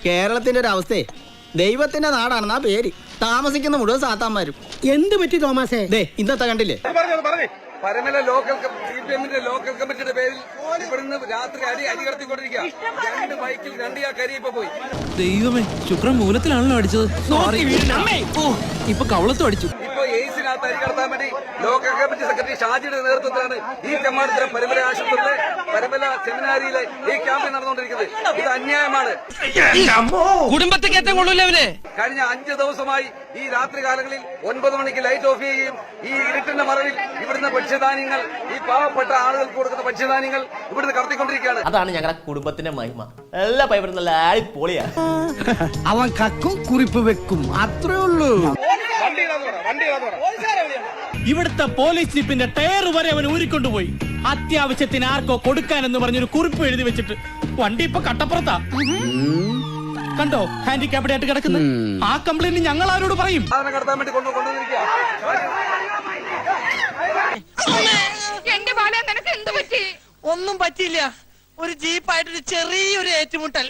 കേരളത്തിന്റെ ഒരു അവസ്ഥയെ ദൈവത്തിന്റെ നാടാണെന്നാ പേര്. താമസിക്കുന്ന മുഴുവൻ സാത്താന്മാരും. എന്ത് പറ്റി തോമാസേ? ഇന്നത്തെ കണ്ടില്ലേ? പരമല ലോക്കൽ CPM-ന്റെ ലോക്കൽ കമ്മിറ്റിയുടെ പേരിൽ ഇവിടുന്ന് രാത്രി അരി കടത്തിക്കൊണ്ടിരിക്കുക. 2 ബൈക്കിൽ 2 കരി ഇപ്പൊ പോയി. ദൈവമേ, ശുക്രൻ മൂലത്തിലാണല്ലോ അടിച്ചത്. ഇപ്പൊ കവളത്തും അടിച്ചു. ഇപ്പൊ എയ്സിനകത്ത് അരി കടത്താൻ വേണ്ടി ലോക്കൽ കമ്മിറ്റി സെക്രട്ടറി ഷാജിയുടെ നേതൃത്വത്തിലാണ് ഈ ചെമ്മാടത്തിലെ പരമല ആശുപത്രിയിലെ പരമല സെമിനാരിയിലെ ഈ ക്യാമ്പ് നടന്നുകൊണ്ടിരിക്കുന്നത്. ഇത് അന്യായമാണ്. കുടുംബത്തെ കയറ്റം കൊള്ളൂല്ലേ? കഴിഞ്ഞ 5 ദിവസമായി ഈ രാത്രി കാലങ്ങളിൽ 9 മണിക്ക് ലൈറ്റ് ഓഫ് ചെയ്യുകയും ഈ ഇരുട്ടിന്റെ മറവിൽ ഇവിടുന്ന് ഭക്ഷ്യധാന്യങ്ങൾ, ഈ പാവപ്പെട്ട ആളുകൾക്ക് കൊടുക്കുന്ന ഭക്ഷ്യധാന്യങ്ങൾ ഇവിടുന്ന് കടത്തിക്കൊണ്ടിരിക്കുകയാണ്. അതാണ് ഞങ്ങളുടെ കുടുംബത്തിന്റെ മഹിമ. എല്ലാ പൈപ്പറും നല്ല അടിപൊളിയാ. അവൻ കക്കും കുറിപ്പ് വെക്കും, അത്രേ ഉള്ളൂ. ഇവിടുത്തെ പോലീസ് ജീപ്പിന്റെ ടയർ വരെ അവൻ ഊരിക്കൊണ്ടുപോയി. അത്യാവശ്യത്തിന് ആർക്കോ കൊടുക്കാനെന്ന് പറഞ്ഞൊരു കുറിപ്പ് എഴുതി വെച്ചിട്ട് വണ്ടി ഇപ്പൊ കട്ടപ്പുറത്താ. കണ്ടോ ഹാൻഡിക്യാപ്ഡ് ആയിട്ട് കിടക്കുന്നു. ആ കംപ്ലൈന്റ് ഞങ്ങൾ ആരോട് പറയും? കടത്താൻ വേണ്ടി കൊണ്ടുവന്നിരിക്കുക. ഒന്നും പറ്റിയില്ല. ഒരു ജീപ്പായിട്ടൊരു ചെറിയൊരു ഏറ്റുമുട്ടൽ.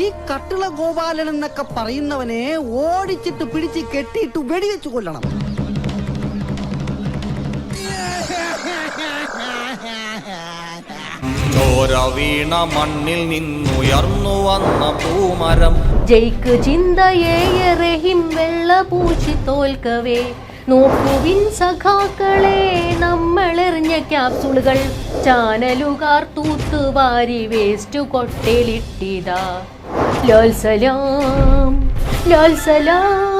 ഈ കട്ടിള ഗോപാലൻ എന്നൊക്കെ പറയുന്നവനെ ഓടിച്ചിട്ട് പിടിച്ച് കെട്ടിയിട്ട് വെടിവെച്ച് കൊല്ലണം. വീണ മണ്ണിൽ നിന്നുയർന്നു വന്ന പൂമരം. ജയ്ക്ക് ചിന്തയേറെ വെള്ള പൂച്ചി തോൽക്കവേ. നോക്കുവിൻ സഖാക്കളെ, നമ്മളെറിഞ്ഞ ക്യാപ്സൂളുകൾ ചാനലുകാർ തൂത്തുവാരി വേസ്റ്റ് കൊട്ടയിലിട്ടിതാ. ലാൽ സലാം, ലാൽ സലാം.